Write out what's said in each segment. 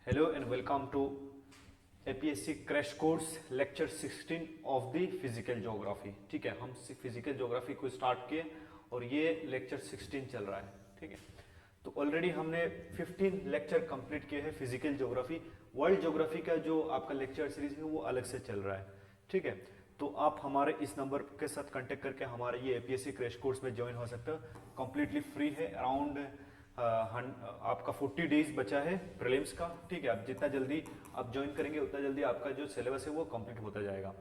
Hello and welcome to APSC crash course lecture 16 of the physical geography. ठीक है, हम physical geography को start किए और ये लेक्चर 16 चल रहा है। ठीक है, तो ऑलरेडी हमने 15 लेक्चर कंप्लीट किए हैं फिजिकल ज्योग्राफी। वर्ल्ड ज्योग्राफी का जो आपका लेक्चर सीरीज है वो अलग से चल रहा है। ठीक है, तो आप हमारे इस नंबर के साथ कांटेक्ट करके हमारे ये APSC क्रैश कोर्स में ज्वाइन हो सकते हो। कम्प्लीटली फ्री है। अराउंड आपका 40 डेज बचा है प्रीलिम्स का। ठीक है, आप जितना जल्दी आप ज्वाइन करेंगे उतना जल्दी आपका जो सिलेबस है वो कंप्लीट होता जाएगा।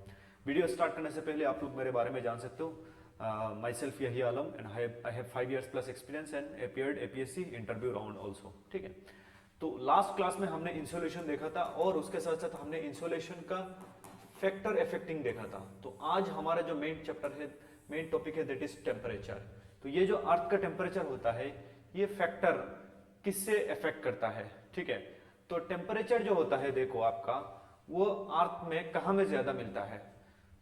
वीडियो स्टार्ट करने से पहले आप लोग मेरे बारे में जान सकते हो। माई सेल्फ यही Alam and I have 5 years plus experience and appeared APSC interview round also. ठीक है, तो लास्ट क्लास में हमने इंसोलेशन देखा था और उसके साथ साथ हमने इंसोलेशन का फैक्टर इफेक्टिंग देखा था। तो आज हमारा जो मेन चैप्टर है, मेन टॉपिक है, दैट इज टेम्परेचर। तो ये जो अर्थ का टेम्परेचर होता है ये फैक्टर किससे इफेक्ट करता है। ठीक है, तो टेम्परेचर जो होता है देखो आपका वो अर्थ में कहाँ में ज्यादा मिलता है।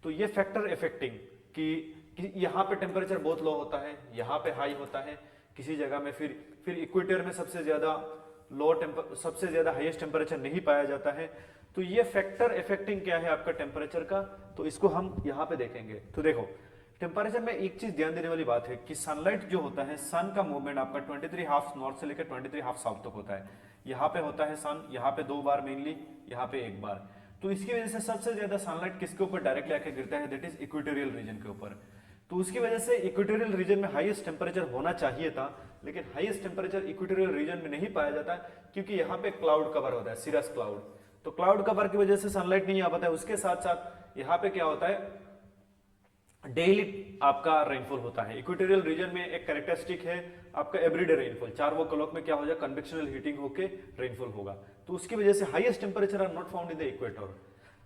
तो ये फैक्टर इफेक्टिंग कि यहाँ पे टेम्परेचर बहुत लो होता है, यहाँ पे हाई होता है, किसी जगह में फिर इक्वेटर में सबसे ज्यादा हाईएस्ट टेम्परेचर नहीं पाया जाता है। तो ये फैक्टर इफेक्टिंग क्या है आपका टेम्परेचर का, तो इसको हम यहाँ पे देखेंगे। तो देखो टेम्परेचर में एक चीज ध्यान देने वाली बात है कि सनलाइट जो होता है, सन का मूवमेंट आपका 23 हाफ नॉर्थ से लेकर 23 हाफ साउथ तक होता है। यहाँ पे होता है सन, यहाँ पे 2 बार मेनली, यहाँ पे 1 बार। तो इसकी वजह से सबसे ज्यादा सनलाइट किसके ऊपर डायरेक्टली आके गिरता है, दैट इज इक्वेटोरियल रीजन के ऊपर। तो उसकी वजह से इक्वेटोरियल रीजन में हाईएस्ट टेम्परेचर होना चाहिए था, लेकिन हाईएस्ट टेम्परेचर इक्वेटोरियल रीजन में नहीं पाया जाता क्योंकि यहाँ पे क्लाउड कवर होता है, सीरस क्लाउड। तो क्लाउड कवर की वजह से सनलाइट नहीं आ पाता है। उसके साथ साथ यहाँ पे क्या होता है, डेली आपका रेनफॉल होता है। इक्वेटोरियल रीजन में एक कैरेक्टरिस्टिक है आपका एवरीडे रेनफॉल, 4 क्लॉक में क्या हो जाए, कन्वेक्शनल हीटिंग होके रेनफॉल होगा। तो उसकी वजह से highest temperature are not found in the equator.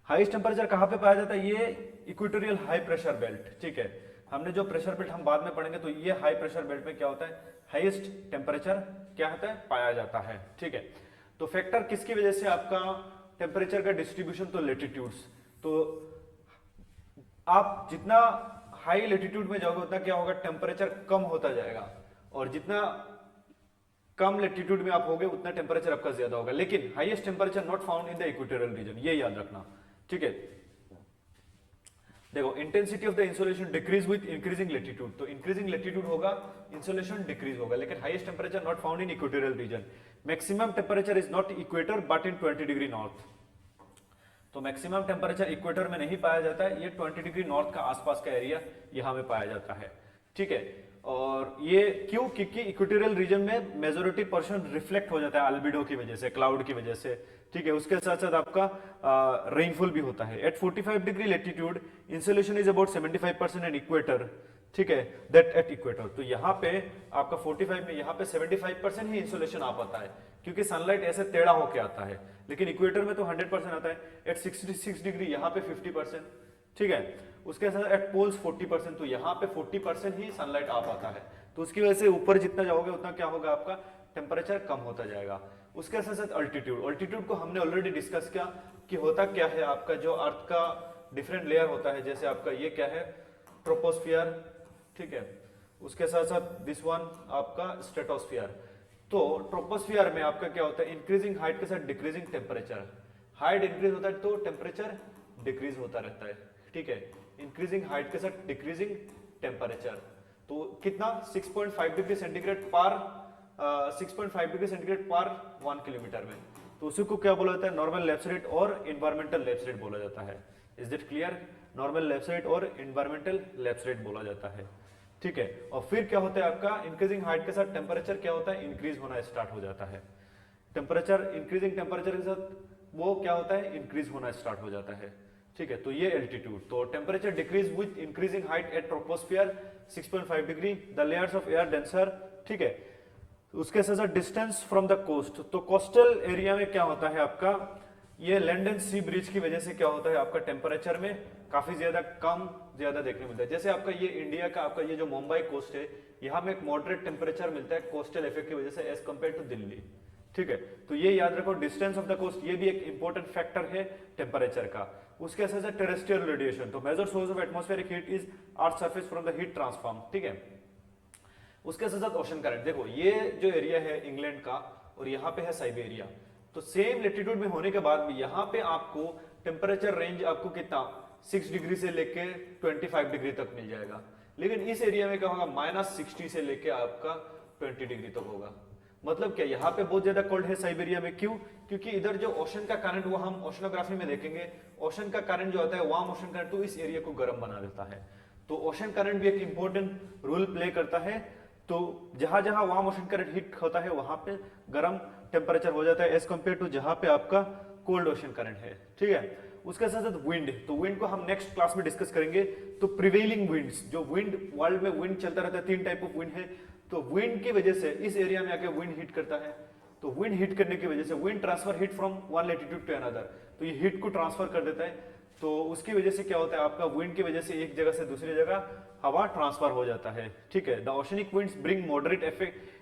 Highest temperature कहाँ पे पाया जाता है, ये इक्वेटोरियल हाई प्रेशर बेल्ट। ठीक है, हमने जो प्रेशर बेल्ट हम बाद में पढ़ेंगे, तो ये हाई प्रेशर बेल्ट में क्या होता है, हाईएस्ट टेम्परेचर क्या होता है, पाया जाता है। ठीक है, तो फैक्टर किसकी वजह से आपका टेम्परेचर का डिस्ट्रीब्यूशन, तो लेटीट्यूड्स। तो आप जितना हाई लेटीट्यूड में जाओगे उतना क्या होगा, टेम्परेचर कम होता जाएगा, और जितना कम लेटीट्यूड में आप होगे उतना टेम्परेचर आपका ज्यादा होगा। लेकिन highest temperature not found in the equatorial region, ये याद रखना। ठीक है, देखो intensity of the insolation decrease with increasing latitude. तो इंक्रीजिंग लेटीट्यूड होगा, इंसोलेशन डिक्रीज होगा, लेकिन highest temperature not found in equatorial region. Maximum temperature is not equator but in 20 degree north. तो मैक्सिमम टेम्परेचर इक्वेटर में नहीं पाया जाता है, ये 20 डिग्री नॉर्थ का आसपास का एरिया यहाँ में पाया जाता है। ठीक है, और ये क्यों, क्योंकि इक्वेटोरियल रीजन में मेजोरिटी पर्सन रिफ्लेक्ट हो जाता है अल्बिडो की वजह से, क्लाउड की वजह से। ठीक है, उसके साथ साथ आपका रेनफॉल भी होता है। At 45 degree latitude insolation is about 75% in equator. ठीक है, दैट एट इक्वेटर। तो यहाँ पे आपका 45 में यहाँ पे 75% ही इंसोलेशन आ पाता है, क्योंकि सनलाइट ऐसे टेढ़ा होके आता है। लेकिन इक्वेटर में तो 100% आता है। एट 66 डिग्री यहाँ पे 50%। ठीक है, उसके साथ एट पोल्स 40%। तो यहाँ पे 40% ही सनलाइट आ पाता है। तो उसकी वजह से ऊपर जितना जाओगे उतना क्या होगा, आपका टेम्परेचर कम होता जाएगा। उसके साथ साथ अल्टीट्यूड, अल्टीट्यूड को हमने ऑलरेडी डिस्कस किया कि होता क्या है, आपका जो अर्थ का डिफरेंट लेयर होता है, जैसे आपका ये क्या है, ट्रोपोस्फियर। ठीक है, उसके साथ साथ दिस वन आपका स्ट्रेटोस्फियर। तो ट्रोपोस्फियर में आपका क्या होता है, इंक्रीजिंग हाइट के साथ डिक्रीजिंग टेम्परेचर। हाइट इंक्रीज होता है तो टेम्परेचर डिक्रीज होता रहता है। ठीक है, इंक्रीजिंग हाइट के साथ डिक्रीजिंग टेम्परेचर। तो कितना, 6.5 डिग्री सेंटीग्रेड पर 1 किलोमीटर में। तो उसी को क्या बोला जाता है, नॉर्मल लैप्स रेट और इन्वायरमेंटल लैप्स रेट बोला जाता है। Is that clear, normal lapse rate और इन्वायरमेंटल लैप्स रेट बोला जाता है। ठीक है, और फिर क्या होता है आपका, इंक्रीजिंग हाइट के साथ टेम्परेचर क्या होता है, इंक्रीज होना स्टार्ट हो जाता है। टेम्परेचर इंक्रीजिंग टेम्परेचर के साथ वो क्या होता है, इंक्रीज होना स्टार्ट हो जाता है। ठीक है, तो ये एल्टीट्यूड। तो temperature decrease with increasing height at troposphere 6.5 degree, the layers of air denser. ठीक है, उसके साथ साथ डिस्टेंस फ्रॉम द कोस्ट। तो कोस्टल एरिया में क्या होता है आपका, ये लैंड एंड सी ब्रिज की वजह से क्या होता है, आपका टेम्परेचर में काफी ज्यादा देखने मिलता है। जैसे आपका ये इंडिया का आपका ये जो मुंबई कोस्ट है, यहाँ में एक मॉडरेट टेम्परेचर मिलता है कोस्टल इफेक्ट की वजह से एज कंपेयर टू दिल्ली। ठीक है, तो ये याद रखो, डिस्टेंस ऑफ द कोस्ट, ये भी एक इंपॉर्टेंट फैक्टर है टेम्परेचर का। उसके साथ टेरेस्ट्रियल रेडिएशन, तो major source of atmospheric heat is earth surface from the heat transform. ठीक है, उसके साथ ओशन करंट। देखो ये जो एरिया है इंग्लैंड का, और यहाँ पे है साइबेरिया। तो सेम लेटीट्यूड में होने के बाद भी यहाँ पे आपको टेम्परेचर रेंज आपको कितना 6 डिग्री से लेके 25 डिग्री तक मिल जाएगा। लेकिन इस एरिया में क्या होगा, -60 से लेके आपका 20 डिग्री तक होगा। मतलब क्या, यहाँ पे बहुत ज्यादा कोल्ड है साइबेरिया में। क्यों? क्योंकि इधर जो ओशन का करंट, वो हम ओशनोग्राफी में देखेंगे, ओशन का करंट जो होता है वार्म ओशन करंट, तो इस एरिया को गर्म बना देता है। तो ओशन करंट भी एक इंपॉर्टेंट रोल प्ले करता है। तो जहां जहां वार्म ओशन करंट हिट होता है वहां पे गर्म टेम्परेचर हो जाता है एज कंपेयर टू जहां पे आपका कोल्ड ओशन करंट है। ठीक है, उसके साथ साथ विंड, तो विंड को हम नेक्स्ट क्लास में डिस्कस करेंगे। तो प्रिवेलिंग विंड्स, जो विंड वर्ल्ड में विंड चलता रहता है, 3 टाइप ऑफ विंड है। तो विंड की वजह से इस एरिया में आके विंड हिट करता है। तो विंड हिट करने की वजह से wind transfer heat from one latitude to another, तो ये हिट को ट्रांसफर कर देता है। तो उसकी वजह से क्या होता है, आपका विंड की वजह से एक जगह से दूसरी जगह हवा ट्रांसफर हो जाता है। ठीक है, the oceanic winds bring moderate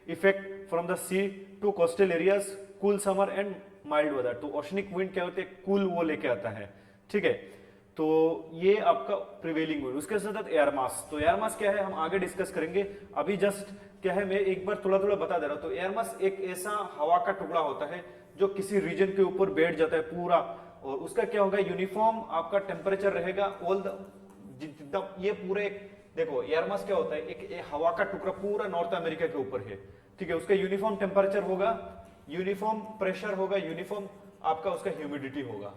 effect from the sea to coastal areas, cool summer and mild weather. तो ओशनिक विंड क्या होते हैं, कूल वो लेके आता है। ठीक है, तो ये आपका प्रिवेलिंग विंड। उसके साथ एयर मास, तो एयर मास क्या है हम आगे डिस्कस करेंगे। अभी जस्ट क्या है, मैं एक बार थोड़ा थोड़ा बता दे रहा हूं। तो एयर मास एक ऐसा हवा का टुकड़ा होता है जो किसी रीजन के ऊपर बैठ जाता है पूरा, और उसका क्या होगा, यूनिफॉर्म आपका टेम्परेचर रहेगा ऑल द, ये पूरे, देखो एयर मास क्या होता है, एक हवा का टुकड़ा पूरा नॉर्थ अमेरिका के ऊपर है। ठीक है, उसका यूनिफॉर्म टेम्परेचर होगा, यूनिफॉर्म प्रेशर होगा, यूनिफॉर्म आपका उसका ह्यूमिडिटी होगा।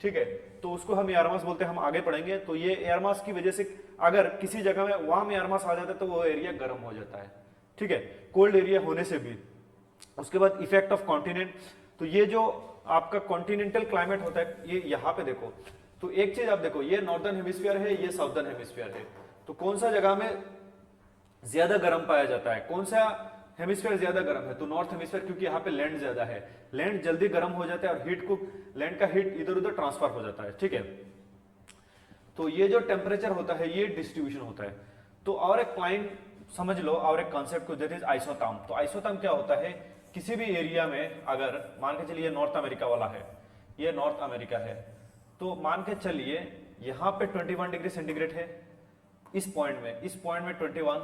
ठीक है, तो उसको हम एयर मास बोलते हैं, हम आगे पढ़ेंगे। तो ये एयर मास की वजह से अगर किसी जगह में वार्म एयर मास आ जाता है तो वो एरिया गर्म हो जाता है। ठीक है, कोल्ड एरिया होने से भी। उसके बाद इफेक्ट ऑफ कॉन्टिनेंट, तो ये जो आपका कॉन्टिनेंटल क्लाइमेट होता है, ये यहाँ पे देखो, तो एक चीज आप देखो, ये नॉर्दर्न हेमिस्फीयर है, ये साउदर्न हेमिस्फीयर है। तो कौन सा जगह में ज्यादा गर्म पाया जाता है, कौन सा हेमिस्फीयर ज्यादा गर्म है, तो नॉर्थ हेमिस्फीयर, क्योंकि यहाँ पे लैंड ज्यादा है, लैंड जल्दी गर्म हो जाता है और हीट को, लैंड का हीट इधर उधर ट्रांसफर हो जाता है। ठीक है, तो ये जो टेम्परेचर होता है ये डिस्ट्रीब्यूशन होता है। तो और एक क्लाइंट समझ लो, और एक कॉन्सेप्ट को, दैट इज आइसोथर्म। तो आइसोथर्म क्या होता है, किसी भी एरिया में अगर मान के चलिए नॉर्थ अमेरिका वाला है, ये नॉर्थ अमेरिका है, तो मान के चलिए यहाँ पे 21 डिग्री सेंटीग्रेड है, इस पॉइंट में 21,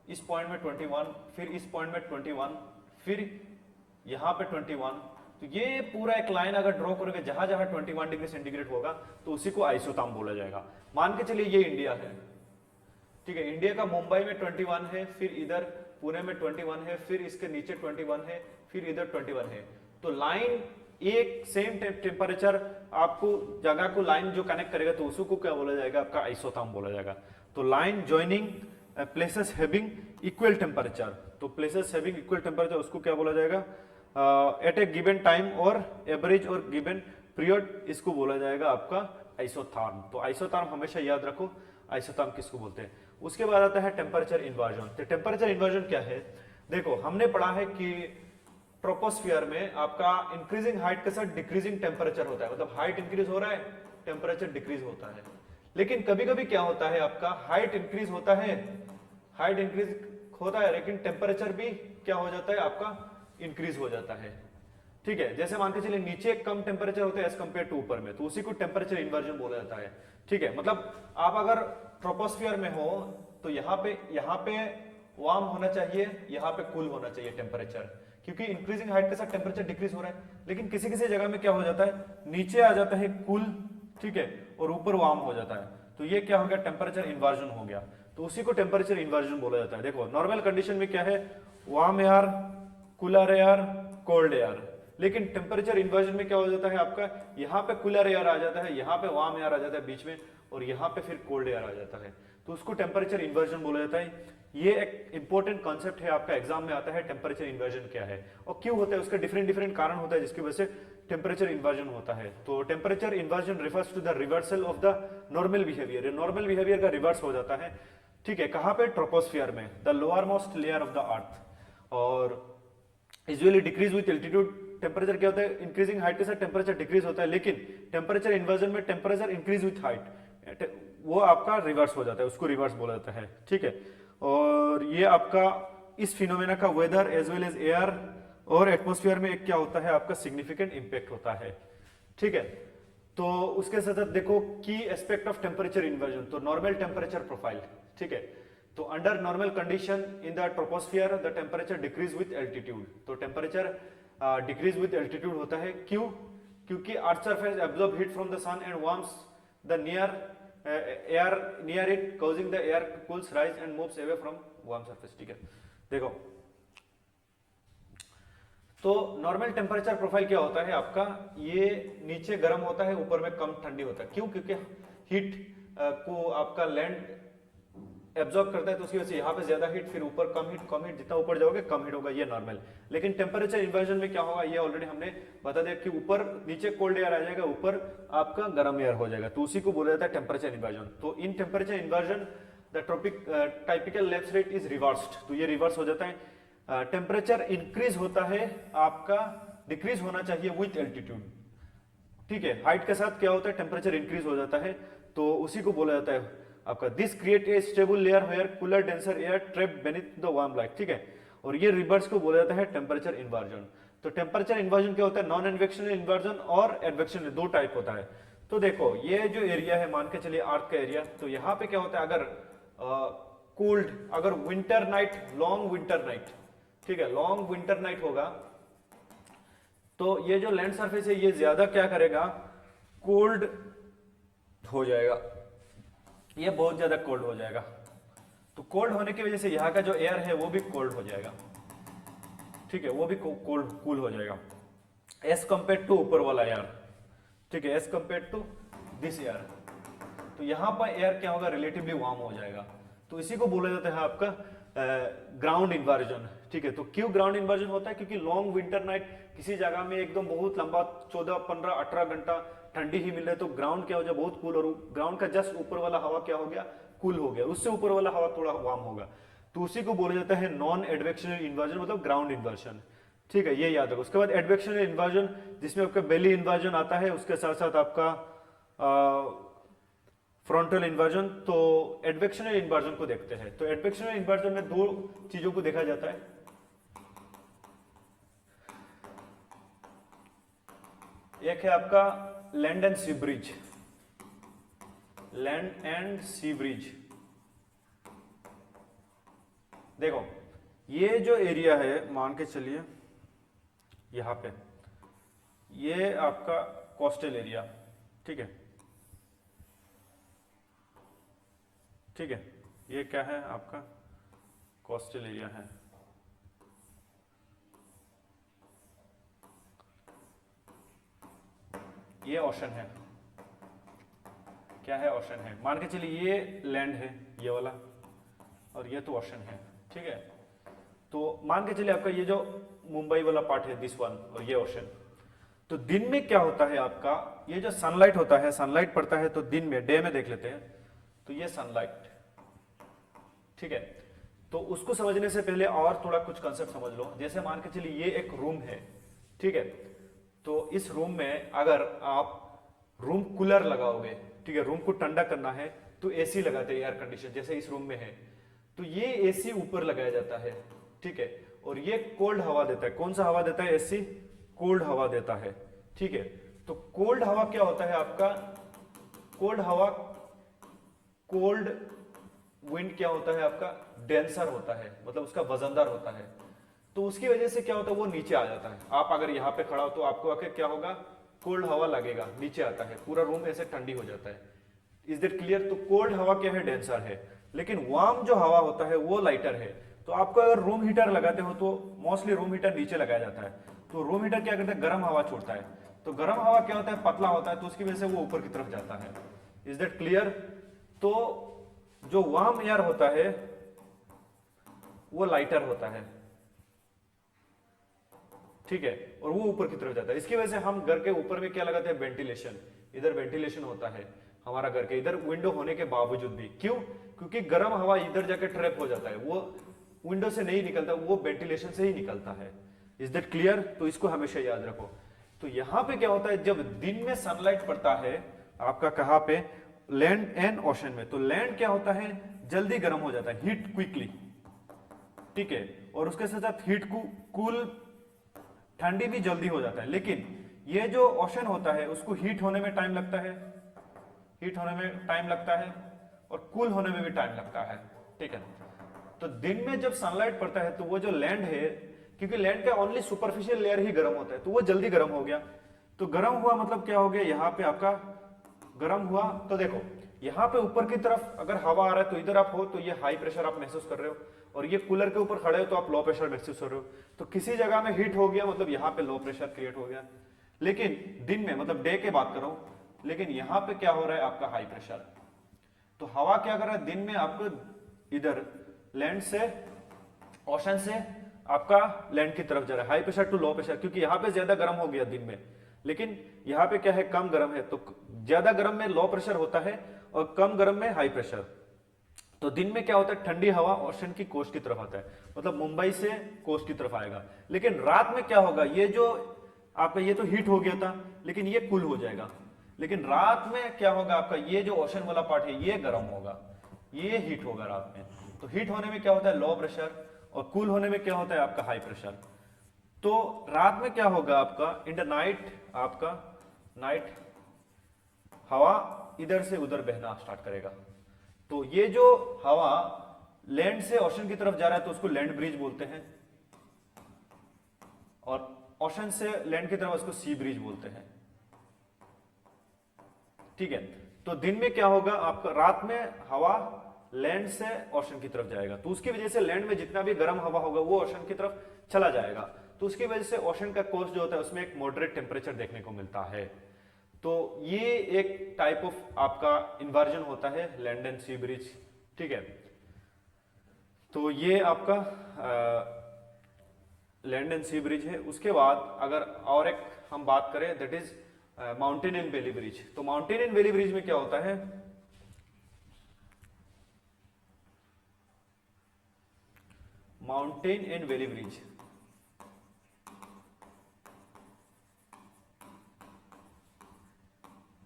इस पॉइंट में 21, फिर इस पॉइंट में 21, फिर यहाँ पे 21। तो ये पूरा एक लाइन अगर ड्रॉ करोगे, जहां जहां 21 डिग्री सेंटीग्रेड होगा तो उसी को आइसोथर्म बोला जाएगा। मान के चलिए ये इंडिया है। ठीक है, इंडिया का मुंबई में 21 है, फिर इधर पुणे में 21 है, फिर इसके नीचे 21 है, फिर इधर 21 है। तो लाइन एक सेम टेम्परेचर आपको जगह को लाइन जो कनेक्ट करेगा तो उसी को क्या बोला जाएगा, आपका आइसोथर्म बोला जाएगा। तो line joining places having equal temperature, तो प्लेसेस हैविंग इक्वल टेम्परेचर उसको क्या बोला जाएगा, एट ए गिवन टाइम और एवरेज और गिवन पीरियड, इसको बोला जाएगा आपका आइसोथर्म। तो आइसोथर्म हमेशा याद रखो, आइसोथर्म किसको बोलते हैं। उसके बाद आता है टेम्परेचर इन्वर्जन। तो टेम्परेचर इन्वर्जन क्या है, देखो हमने पढ़ा है कि ट्रोपोस्फियर में आपका इंक्रीजिंग हाइट के साथ डिक्रीजिंग टेम्परेचर होता है, मतलब हाइट इंक्रीज हो रहा है, टेम्परेचर डिक्रीज होता है। लेकिन कभी कभी क्या होता है, आपका हाइट इंक्रीज होता है, हाइट इंक्रीज होता है, लेकिन टेम्परेचर भी क्या हो जाता है, आपका इंक्रीज हो जाता है। ठीक है, जैसे मान के चलिए नीचे कम टेम्परेचर होता है एज कंपेयर टू ऊपर में, तो उसी को टेम्परेचर इन्वर्जन बोला जाता है। ठीक है, मतलब आप अगर ट्रोपोस्फियर में हो तो यहाँ पे वार्म होना चाहिए, यहाँ पे कूल होना चाहिए टेम्परेचर, क्योंकि इंक्रीजिंग हाइट के साथ टेम्परेचर डिक्रीज हो रहा है। लेकिन किसी किसी जगह में क्या हो जाता है, नीचे आ जाता है कूल, ठीक है, और ऊपर वार्म हो जाता है। तो ये क्या हो गया, टेम्परेचर इन्वर्जन हो गया। तो उसी को टेम्परेचर इन्वर्जन बोला जाता है। देखो नॉर्मल कंडीशन में क्या है, warm air, cooler air, cold air. लेकिन टेम्परेचर इन्वर्जन में क्या हो जाता है, आपका यहाँ पे कूलर एयर आ जाता है, यहाँ पे वार्म एयर आ जाता है बीच में, और यहाँ पे फिर कोल्ड एयर आ जाता है। तो उसको टेम्परेचर इन्वर्जन बोला जाता है। ये एक इंपॉर्टेंट कॉन्सेप्ट है, आपका एग्जाम में आता है, टेम्परेचर इन्वर्जन क्या है और क्यों होता है, उसका डिफरेंट डिफरेंट कारण होता है जिसकी वजह से टेम्परेचर इन्वर्जन होता है। तो temperature inversion refers to the reversal of the normal behaviour. Normal behaviour का रिवर्स हो जाता है। ठीक है, कहाँ पे, ट्रोपोस्फियर में, the lower most layer of the earth. और usually decrease with altitude. Temperature क्या होता है, इंक्रीजिंग हाइट के साथ टेम्परेचर डिक्रीज होता है, लेकिन टेम्परेचर इन्वर्जन में टेम्परेचर इंक्रीज विथ हाइट, वो आपका रिवर्स हो जाता है, उसको रिवर्स बोला जाता है। ठीक है, और ये आपका इस फिनोमेना का weather as well as air और एटमॉस्फेयर में एक क्या होता है, आपका सिग्निफिकेंट इंपैक्ट होता है। ठीक है, तो उसके साथ देखो की एस्पेक्ट ऑफ टेम्परेचर इन्वर्जन, तो नॉर्मल टेम्परेचर प्रोफाइल। ठीक है, तो under normal condition in the troposphere the temperature decrease with altitude. तो टेम्परेचर डिक्रीज विद एल्टीट्यूड होता है। क्यों? क्योंकि earth surface absorb heat from the sun and warms the air near it, causing the air cools rise and moves away from warm surface। ठीक है, देखो तो normal temperature profile क्या होता है आपका, ये नीचे गर्म होता है, ऊपर में कम ठंडी होता है। क्यों? क्योंकि हीट को आपका लैंड एब्जॉर्ब करता है, तो उसकी वजह से यहाँ पे ज्यादा हीट, फिर ऊपर कम हीट, जितना ऊपर जाओगे कम हीट होगा, ये नॉर्मल। लेकिन टेम्परेचर इन्वर्जन में क्या होगा, ये ऑलरेडी हमने बता दिया कि ऊपर नीचे कोल्ड एयर आ जाएगा, ऊपर आपका गर्म एयर हो जाएगा, तो उसी को बोला जाता है टेम्परेचर इन्वर्जन। तो in temperature inversion the typical lapse rate is reversed, तो ये रिवर्स हो जाता है। टेम्परेचर इंक्रीज होता है आपका, डिक्रीज होना चाहिए विथ एल्टीट्यूड। ठीक है, हाइट के साथ क्या होता है, टेम्परेचर इंक्रीज हो जाता है, तो उसी को बोला जाता है आपका this create a stable layer where cooler denser air trapped beneath the warm light. ठीक है, और ये रिवर्स को बोला जाता है टेम्परेचर इन्वर्जन। तो टेम्परेचर इन्वर्जन क्या होता है, नॉन एडवेक्शनल इन्वर्जन और एडवेक्शनल, दो टाइप होता है। तो देखो ये जो एरिया है, मान के चलिए अर्थ का एरिया, तो यहाँ पे क्या होता है, अगर कूल्ड, अगर winter night, long winter night, ठीक है, लॉन्ग विंटर नाइट होगा, तो ये जो लैंड सरफेस है ये ज्यादा क्या करेगा, कोल्ड हो जाएगा, ये बहुत ज्यादा कोल्ड हो जाएगा। तो कोल्ड होने की वजह से यहाँ का जो एयर है वो भी कोल्ड हो जाएगा। ठीक है, वो भी कोल्ड कूल हो जाएगा एज कंपेयर टू ऊपर वाला एयर। ठीक है, as compare to this air, तो यहाँ पर एयर क्या होगा, रिलेटिवली वार्म हो जाएगा। तो इसी को बोला जाता है आपका ग्राउंड इन्वर्जन। ठीक है, तो क्यों ग्राउंड इन्वर्जन होता है, क्योंकि लॉन्ग विंटर नाइट किसी जगह में एकदम बहुत लंबा 14, 15, 18 घंटा ठंडी ही मिल रहा है, तो ग्राउंड क्या हो जाए, बहुत कूल, और ग्राउंड का जस्ट ऊपर वाला हवा क्या हो गया, कूल हो गया, उससे ऊपर वाला हवा थोड़ा वार्म होगा, तो उसी को बोला जाता है नॉन एडवेक्शनल इन्वर्जन, मतलब ग्राउंड इन्वर्जन। ठीक है, ये याद रखो। उसके बाद एडवेक्शनल इन्वर्जन, जिसमें आपका बेली इन्वर्जन आता है, उसके साथ साथ आपका फ्रंटल इन्वर्जन। तो एडवेक्शनल इन्वर्जन को देखते हैं। तो एडवेक्शनल इन्वर्जन में दो चीजों को देखा जाता है, एक है आपका land and sea breeze, land and sea breeze. देखो ये जो एरिया है, मान के चलिए यहां पे, ये आपका कोस्टल एरिया। ठीक है, ठीक है, ये क्या है आपका कोस्टल एरिया है। ये ओशन है, क्या है, ओशन है। मान के चलिए ये लैंड है, ये वाला, और ये तो ओशन है। ठीक है, तो मान के चलिए आपका ये जो मुंबई वाला पार्ट है, दिस वन, और ये ओशन। तो दिन में क्या होता है आपका, ये जो सनलाइट होता है, सनलाइट पड़ता है, तो दिन में, डे में देख लेते हैं, तो ये सनलाइट। ठीक है, तो उसको समझने से पहले और थोड़ा कुछ कंसेप्ट समझ लो। जैसे मान के चलिए ये एक रूम है, ठीक है, तो इस रूम में अगर आप रूम कूलर लगाओगे, ठीक है, रूम को ठंडा करना है तो एसी लगाते हैं, एयर कंडीशन, जैसे इस रूम में है, तो ये एसी ऊपर लगाया जाता है। ठीक है, और ये कोल्ड हवा देता है। कौन सा हवा देता है, एसी कोल्ड हवा देता है। ठीक है, तो कोल्ड हवा क्या होता है आपका, कोल्ड हवा, कोल्ड विंड क्या होता है आपका, डेंसर होता है, मतलब उसका वजनदार होता है, तो उसकी वजह से क्या होता है, वो नीचे आ जाता है। आप अगर यहाँ पे खड़ा हो तो आपको आके क्या होगा, कोल्ड हवा लगेगा, नीचे आता है, पूरा रूम ऐसे ठंडी हो जाता है। Is that clear? तो कोल्ड हवा क्या है, डेंसर है, लेकिन वार्म जो हवा होता है वो लाइटर है। तो आपको अगर रूम हीटर लगाते हो तो मोस्टली रूम हीटर नीचे लगाया जाता है। तो रूम हीटर क्या करता है, गर्म हवा छोड़ता है, तो गर्म हवा क्या होता है, पतला होता है, तो उसकी वजह से वो ऊपर की तरफ जाता है। Is that clear? तो जो वार्म एयर होता है वो लाइटर होता है, ठीक है, और वो ऊपर की तरफ जाता है। इसकी वजह से हम घर के ऊपर में क्या लगाते हैं, वेंटिलेशन। इधर वेंटिलेशन होता है हमारा घर के इधर, विंडो होने के बावजूद भी। क्यों? क्योंकि गर्म हवा इधर जाकर ट्रैप हो जाता है, वो विंडो से नहीं निकलता, वो वेंटिलेशन से ही निकलता है। Is that clear? तो इसको हमेशा याद रखो। तो यहां पे क्या होता है, जब दिन में सनलाइट पड़ता है आपका, कहां पे, लैंड एंड ओशन में, तो लैंड क्या होता है, जल्दी गर्म हो जाता है, हीट क्विकली, ठीक है, और उसके साथ हीट को कूल, ठंडी भी जल्दी हो जाता है। लेकिन ये जो ओशन होता है उसको हीट होने में टाइम लगता है, हीट होने में टाइम लगता है, और कूल होने में भी टाइम लगता है, ठीक है। तो दिन में जब सनलाइट पड़ता है तो वो जो लैंड है क्योंकि लैंड का ओनली सुपरफिशियल लेयर ही गर्म होता है, तो वो जल्दी गर्म हो गया। तो गर्म हुआ मतलब क्या हो गया, यहाँ पे आपका गर्म हुआ। तो देखो यहाँ पे ऊपर की तरफ अगर हवा आ रहा है तो इधर आप हो तो ये हाई प्रेशर आप महसूस कर रहे हो, और ये कूलर के ऊपर खड़े हो तो आप लो प्रेशर महसूस कर रहे हो। तो किसी जगह में हीट हो गया मतलब यहाँ पे लो प्रेशर क्रिएट हो गया। लेकिन दिन में मतलब डे के बात कर रहा हूं, लेकिन यहाँ पे क्या हो रहा है आपका हाई प्रेशर। तो हवा क्या कर रहा है, दिन में आपको इधर लैंड से, ओशन से आपका लैंड की तरफ जा रहा है, high pressure to low pressure, क्योंकि यहाँ पे ज्यादा गर्म हो गया दिन में, लेकिन यहाँ पे क्या है कम गर्म है। तो ज्यादा गर्म में लो प्रेशर होता है और कम गर्म में हाई प्रेशर। तो दिन में क्या होता है, ठंडी हवा ओशन की कोस्ट की तरफ आता है, मतलब मुंबई से कोस्ट की तरफ आएगा। लेकिन रात में क्या होगा, ये जो आपका ये तो हीट हो गया था लेकिन ये कूल हो जाएगा। लेकिन रात में क्या होगा, आपका ये जो ओशन वाला पार्ट है ये गर्म होगा, ये हीट होगा रात में। तो हीट होने में क्या होता है लो प्रेशर, और कूल होने में क्या होता है आपका हाई प्रेशर। तो रात में क्या होगा आपका, इन द नाइट आपका नाइट हवा इधर से उधर बहना स्टार्ट करेगा। तो ये जो हवा लैंड से ओशन की तरफ जा रहा है तो उसको लैंड ब्रिज बोलते हैं, और ओशन से लैंड की तरफ उसको सी ब्रिज बोलते हैं। ठीक है, तो दिन में क्या होगा आपका, रात में हवा लैंड से ओशन की तरफ जाएगा, तो उसकी वजह से लैंड में जितना भी गर्म हवा होगा वो ओशन की तरफ चला जाएगा। तो उसकी वजह से ओशन का कोस्ट जो होता है उसमें एक मॉडरेट टेम्परेचर देखने को मिलता है। तो ये एक टाइप ऑफ आपका इन्वर्जन होता है लैंड एंड सी ब्रिज। ठीक है, तो ये आपका लैंड एंड सी ब्रिज है। उसके बाद अगर और एक हम बात करें that is mountain and valley bridge. तो माउंटेन एंड वैली ब्रिज में क्या होता है, माउंटेन एंड वैली ब्रिज,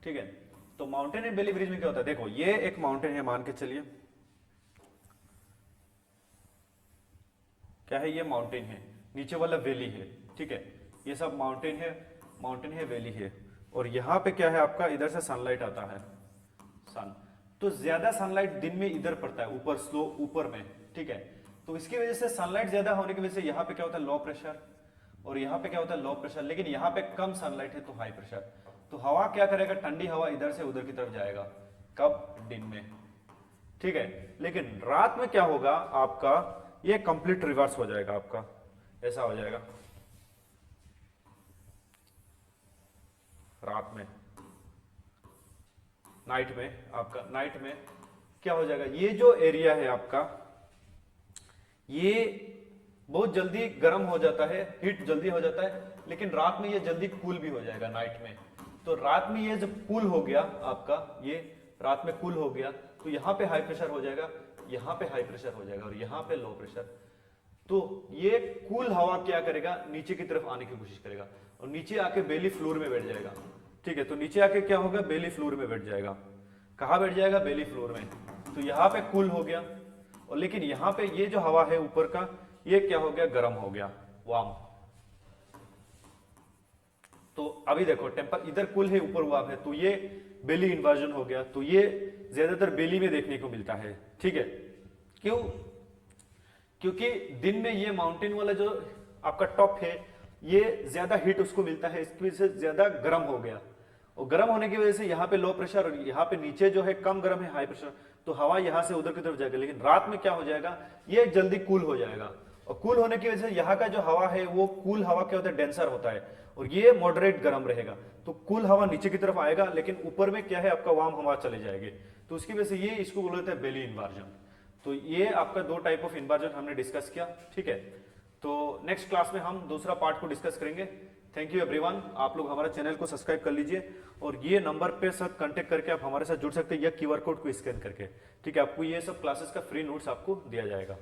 ठीक है। तो माउंटेन एंड वैली ब्रिज में क्या होता है, देखो ये एक माउंटेन है मान के चलिए, क्या है ये माउंटेन है, नीचे वाला वैली है। ठीक है, ये सब माउंटेन है वैली है, और यहां पे क्या है आपका, इधर से सनलाइट आता है सन। तो ज्यादा सनलाइट दिन में इधर पड़ता है ऊपर स्लो ऊपर में। ठीक है, तो इसकी वजह से सनलाइट ज्यादा होने की वजह से यहाँ पे क्या होता है लो प्रेशर, और यहाँ पे क्या होता है लो प्रेशर। लेकिन यहाँ पे कम सनलाइट है तो हाई प्रेशर। तो हवा क्या करेगा, ठंडी हवा इधर से उधर की तरफ जाएगा, कब, दिन में। ठीक है, लेकिन रात में क्या होगा आपका, ये कंप्लीट रिवर्स हो जाएगा आपका, ऐसा हो जाएगा रात में। नाइट में आपका, नाइट में क्या हो जाएगा, ये जो एरिया है आपका ये बहुत जल्दी गर्म हो जाता है, हीट जल्दी हो जाता है, लेकिन रात में ये जल्दी कूल भी हो जाएगा नाइट में। तो रात में ये जब कूल हो गया आपका, ये रात में कूल हो गया तो यहाँ पे हाई प्रेशर हो जाएगा, यहाँ पे हाई प्रेशर हो जाएगा, और यहाँ पे लो प्रेशर। तो ये कूल हवा क्या करेगा, नीचे की तरफ आने की कोशिश करेगा, और नीचे आके बेली फ्लोर में बैठ जाएगा। ठीक है, तो नीचे आके क्या होगा, बेली फ्लोर में बैठ जाएगा। कहाँ बैठ जाएगा, बेली फ्लोर में। तो यहाँ पे कूल हो गया, और लेकिन यहाँ पे ये जो हवा है ऊपर का, ये क्या हो गया, गर्म हो गया, वार्म। तो अभी देखो टेम्पर इधर कूल है ऊपर वार्म है, तो ये बेली इन्वर्जन हो गया। तो ये ज्यादातर बेली में देखने को मिलता है। ठीक है, क्यों, क्योंकि दिन में ये माउंटेन वाला जो आपका टॉप है ये ज्यादा हीट उसको मिलता है, इसकी वजह से ज्यादा गर्म हो गया, और गर्म होने की वजह से यहाँ पे लो प्रेशर, और यहाँ पे नीचे जो है कम गर्म है, हाई प्रेशर। तो हवा यहाँ से उधर की तरफ जाएगा, लेकिन रात में क्या हो जाएगा, ये जल्दी कूल हो जाएगा, और कूल होने की वजह से यहाँ का जो हवा है वो कूल हवा क्या होता है, डेंसर होता है, और ये मॉडरेट गर्म रहेगा। तो कूल हवा नीचे की तरफ आएगा, लेकिन ऊपर में क्या है आपका वार्म हवा चले जाएगी। तो उसकी वजह से ये इसको बोलते हैं बेली इन्वर्जन। तो ये आपका दो टाइप ऑफ इन्वर्जन हमने डिस्कस किया। ठीक है, तो नेक्स्ट क्लास में हम दूसरा पार्ट को डिस्कस करेंगे। थैंक यू एवरीवन, आप लोग हमारे चैनल को सब्सक्राइब कर लीजिए, और ये नंबर पे साथ कांटेक्ट करके आप हमारे साथ जुड़ सकते हैं, या क्यूआर कोड को स्कैन करके। ठीक है, आपको ये सब क्लासेस का फ्री नोट्स आपको दिया जाएगा।